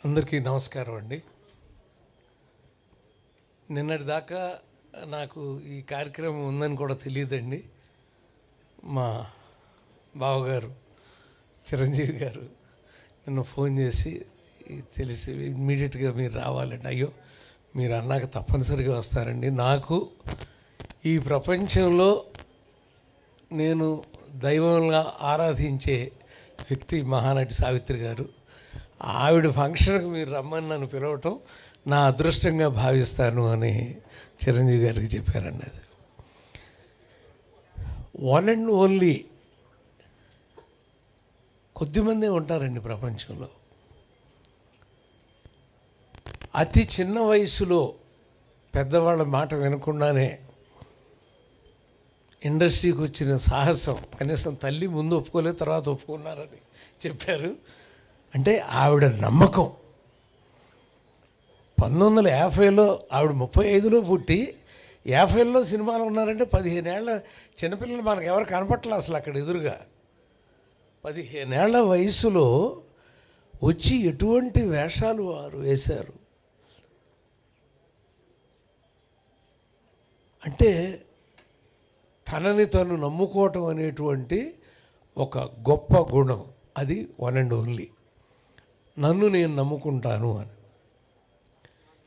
అందరికీ నమస్కారం అండి. నిన్నటి దాకా నాకు ఈ కార్యక్రమం ఉందని కూడా తెలియదండి. మా బావగారు చిరంజీవి గారు నిన్న ఫోన్ చేసి తెలిసి ఇమ్మీడియట్గా మీరు రావాలండి. అయ్యో మీరు అన్నాక తప్పనిసరిగా వస్తారండి. నాకు ఈ ప్రపంచంలో నేను దైవంగా ఆరాధించే వ్యక్తి మహానటి సావిత్రి గారు. ఆవిడ ఫంక్షన్కి మీరు రమ్మని నన్ను పిలవటం నా అదృష్టంగా భావిస్తాను అని చిరంజీవి గారికి చెప్పారండి. అది వన్ అండ్ ఓన్లీ కొద్దిమందే ఉంటారండి ప్రపంచంలో. అతి చిన్న వయసులో పెద్దవాళ్ళ మాట వినకుండానే ఇండస్ట్రీకి వచ్చిన సాహసం కనీసం తల్లి ముందు ఒప్పుకోలేదు, తర్వాత ఒప్పుకున్నారని చెప్పారు. అంటే ఆవిడ నమ్మకం. 1950లో ఆవిడ 35లో పుట్టి 50లో సినిమాలు ఉన్నారంటే 15 ఏళ్ల చిన్నపిల్లలు మనకు ఎవరు కనపట్లే అసలు అక్కడ ఎదురుగా. 15 ఏళ్ల వయసులో వచ్చి ఎటువంటి వేషాలు వారు వేశారు అంటే తనని తను నమ్ముకోవటం అనేటువంటి ఒక గొప్ప గుణం. అది వన్ అండ్ ఓన్లీ. నన్ను నేను నమ్ముకుంటాను అని.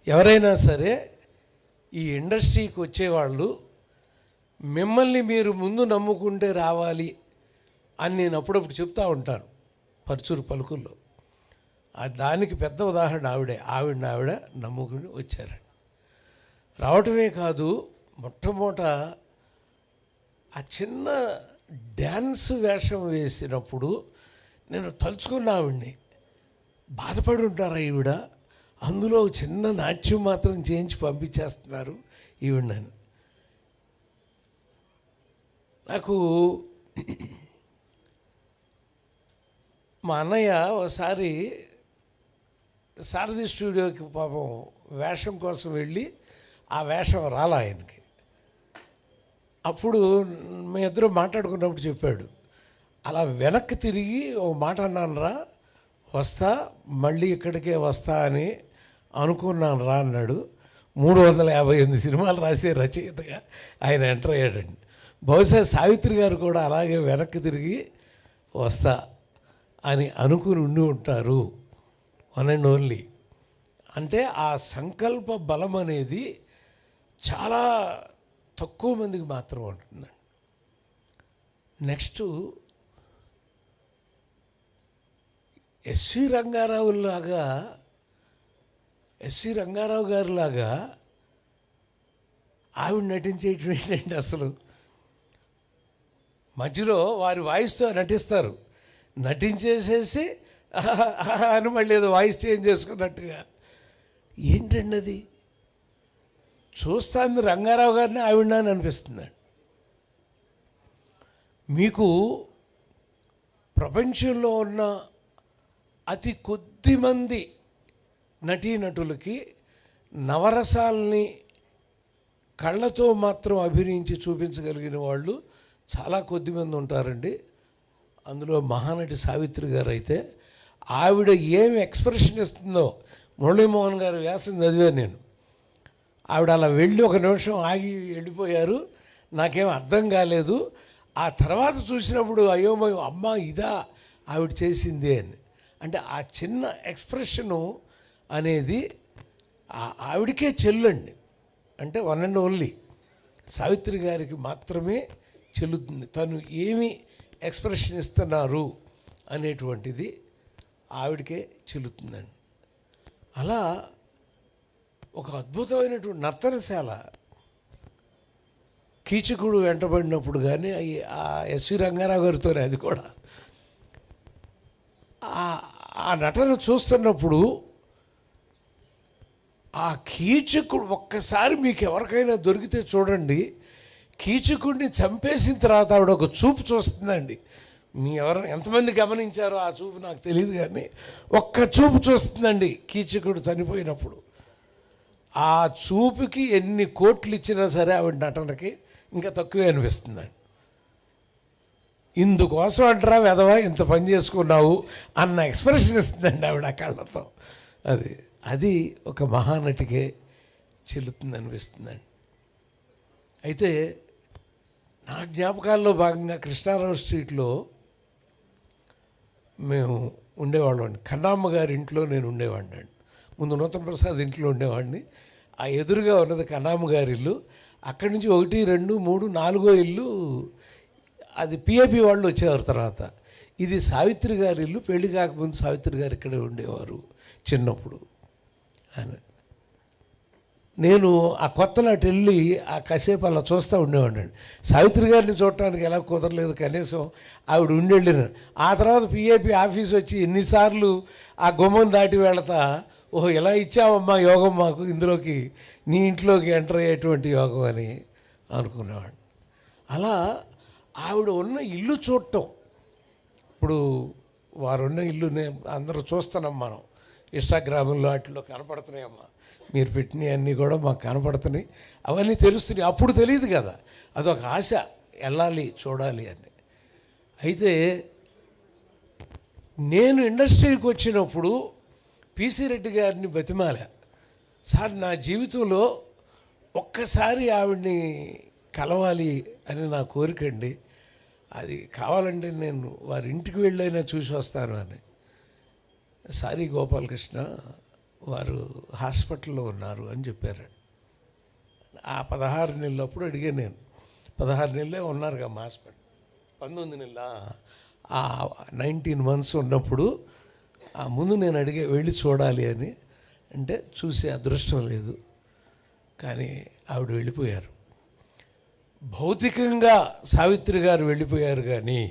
ఎవరైనా సరే ఈ ఇండస్ట్రీకి వచ్చేవాళ్ళు మిమ్మల్ని మీరు ముందు నమ్ముకుంటే రావాలి అని నేను అప్పుడప్పుడు చెప్తూ ఉంటాను పరుచూరు పలుకుల్లో. దానికి పెద్ద ఉదాహరణ ఆవిడ నమ్ముకుని వచ్చారండి. రావటమే కాదు, మొట్టమొదట ఆ చిన్న డ్యాన్స్ వేషం వేసినప్పుడు నేను తలుచుకున్న ఆవిడ్ని. బాధపడి ఉంటారా ఈవిడ, అందులో చిన్న నాట్యం మాత్రం చేయించి పంపించేస్తున్నారు ఈవిడని. నాకు మా అన్నయ్య ఒకసారి సారథి స్టూడియోకి పాపం వేషం కోసం వెళ్ళి ఆ వేషం రాలా ఆయనకి. అప్పుడు మీ ఇద్దరు మాట్లాడుకున్నప్పుడు చెప్పాడు, అలా వెనక్కి తిరిగి ఓ మాట అన్నాను రా, వస్తా మళ్ళీ ఇక్కడికే వస్తా అని అనుకున్నాను రా అన్నాడు. 358 సినిమాలు రాసే రచయితగా ఆయన ఎంటర్ అయ్యాడండి. బహుశా సావిత్రి గారు కూడా అలాగే వెనక్కి తిరిగి వస్తా అని అనుకుని ఉండి ఉంటారు. One and only. అంటే ఆ సంకల్ప బలం అనేది చాలా తక్కువ మందికి మాత్రం ఉంటుందండి. నెక్స్ట్ ఎస్వి రంగారావు గారిలాగా ఆవిడ నటించేయటం ఏంటంటే అసలు మధ్యలో వారి వాయిస్తో నటిస్తారు, నటించేసేసి అని మళ్ళీ ఏదో వాయిస్ చేంజ్ చేసుకున్నట్టుగా. ఏంటండి అది? చూస్తాను రంగారావు గారిని ఆవిడ అని అనిపిస్తుందండి. మీకు ప్రపంచంలో ఉన్న అతి కొద్ది మంది నటీనటులకి నవరసాలని కళ్ళతో మాత్రం అభినయించి చూపించగలిగిన వాళ్ళు చాలా కొద్దిమంది ఉంటారండి. అందులో మహానటి సావిత్రి గారు అయితే ఆవిడ ఏమి ఎక్స్ప్రెషన్ ఇస్తుందో, మురళీమోహన్ గారు వ్యాసం చదివాను నేను. ఆవిడ అలా వెళ్ళి ఒక నిమిషం ఆగి వెళ్ళిపోయారు, నాకేం అర్థం కాలేదు. ఆ తర్వాత చూసినప్పుడు అయోమయం, అమ్మ ఇదా ఆవిడ చేసింది అని. అంటే ఆ చిన్న ఎక్స్ప్రెషను అనేది ఆవిడకే చెల్లండి. అంటే వన్ అండ్ ఓన్లీ సావిత్రి గారికి మాత్రమే చెల్లుతుంది. తను ఏమి ఎక్స్ప్రెషన్ ఇస్తున్నారు అనేటువంటిది ఆవిడకే చెల్లుతుందండి. అలా ఒక అద్భుతమైనటువంటి నర్తనశాల. కీచకుడు వెంటబడినప్పుడు కానీ ఆ ఎస్వి రంగారావు గారితోనే, అది కూడా ఆ నటన చూస్తున్నప్పుడు ఆ కీచకుడు ఒక్కసారి మీకు ఎవరికైనా దొరికితే చూడండి, కీచకుడిని చంపేసిన తర్వాత ఆవిడ ఒక చూపు చూస్తుందండి. ఎంతమంది గమనించారో ఆ చూపు నాకు తెలియదు, కానీ ఒక్క చూపు చూస్తుందండి కీచకుడు చనిపోయినప్పుడు. ఆ చూపుకి ఎన్ని కోట్లు ఇచ్చినా సరే ఆవిడ నటనకి ఇంకా తక్కువే అనిపిస్తుందండి. ఇందుకోసం అంటారా వెధవా ఇంత పని చేసుకున్నావు అన్న ఎక్స్ప్రెషన్ ఇస్తుందండి ఆవిడ కళ్ళతో. అది ఒక మహానటికే చెల్లుతుంది అనిపిస్తుందండి. అయితే నా జ్ఞాపకాల్లో భాగంగా కృష్ణారావు స్ట్రీట్లో మేము ఉండేవాళ్ళం అండి. కన్నమ్మ గారి ఇంట్లో నేను ఉండేవాడిని అండి. ముందు నూతన ప్రసాద్ ఇంట్లో ఉండేవాడిని. ఆ ఎదురుగా ఉన్నది కన్నమ్మ గారి ఇల్లు. అక్కడి నుంచి 1, 2, 3, 4 ఇల్లు అది పిఏపి వాళ్ళు వచ్చేవారు తర్వాత. ఇది సావిత్రి గారి ఇల్లు. పెళ్లి కాకముందు సావిత్రి గారు ఇక్కడే ఉండేవారు చిన్నప్పుడు అని. నేను ఆ కొత్తలో అటు వెళ్ళి ఆ కాసేపు అలా చూస్తూ ఉండేవాడిని. సావిత్రి గారిని చూడటానికి ఎలా కుదరలేదు, కనీసం ఆవిడ ఉండేళ్ళిన. ఆ తర్వాత పిఏపి ఆఫీస్ వచ్చి ఎన్నిసార్లు ఆ గుమ్మం దాటి వెళతా, ఓహో ఇలా ఇచ్చావమ్మా యోగం మాకు, ఇందులోకి నీ ఇంట్లోకి ఎంటర్ అయ్యేటువంటి యోగం అని అనుకునేవాడిని. అలా ఆవిడ ఉన్న ఇల్లు చూడటం, ఇప్పుడు వారున్న ఇల్లునే అందరూ చూస్తున్నాం మనం, ఇన్స్టాగ్రామ్లో వాటిలో కనపడుతున్నాయమ్మా, మీరు పెట్టినవి అన్నీ కూడా మాకు కనపడుతున్నాయి, అవన్నీ తెలుస్తున్నాయి. అప్పుడు తెలియదు కదా, అదొక ఆశ, వెళ్ళాలి చూడాలి అని. అయితే నేను ఇండస్ట్రీకి వచ్చినప్పుడు పిసి రెడ్డి గారిని బతిమాలా, సార్ నా జీవితంలో ఒక్కసారి ఆవిడ్ని కలవాలి అని నా కోరికండి, అది కావాలంటే నేను వారి ఇంటికి వెళ్ళైనా చూసి వస్తాను అని. సారీ గోపాలకృష్ణ, వారు హాస్పిటల్లో ఉన్నారు అని చెప్పారు. ఆ 16 నెలలప్పుడు అడిగాను నేను. 16 నెలలే ఉన్నారు కదా మా హాస్పిటల్, 19 నెలల 19 months ఉన్నప్పుడు ఆ ముందు నేను అడిగే వెళ్ళి చూడాలి అని. అంటే చూసే అదృష్టం లేదు, కానీ ఆవిడ వెళ్ళిపోయారు. భౌతికంగా సావిత్రి గారు వెళ్ళిపోయారు, కానీ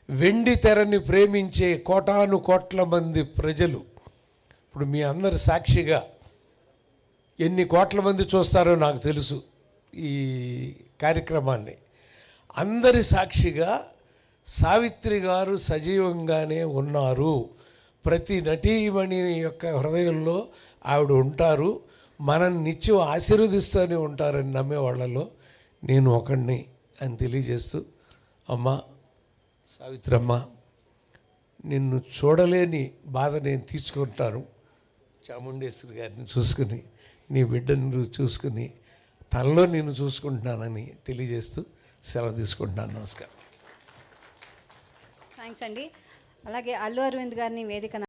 వెండి తెరని ప్రేమించే కోటాను కోట్ల మంది ప్రజలు, ఇప్పుడు మీ అందరి సాక్షిగా ఎన్ని కోట్ల మంది చూస్తారో నాకు తెలుసు ఈ కార్యక్రమాన్ని, అందరి సాక్షిగా సావిత్రి గారు సజీవంగానే ఉన్నారు. ప్రతి నటీమణి యొక్క హృదయంలో ఆవిడ ఉంటారు, మనం నిత్యం ఆశీర్వదిస్తూనే ఉంటారని నమ్మే వాళ్ళలో నేను ఒకడిని అని తెలియజేస్తూ, అమ్మ సావిత్రమ్మ, నిన్ను చూడలేని బాధ నేను తీసుకుంటాను. చాముండేశ్వరి గారిని చూసుకుని, నీ బిడ్డను చూసుకుని, తనలో నేను చూసుకుంటున్నానని తెలియజేస్తూ సెలవు తీసుకుంటున్నాను. నమస్కారం. థ్యాంక్స్ అండి. అలాగే అల్లు అరవింద్ గారిని వేదిక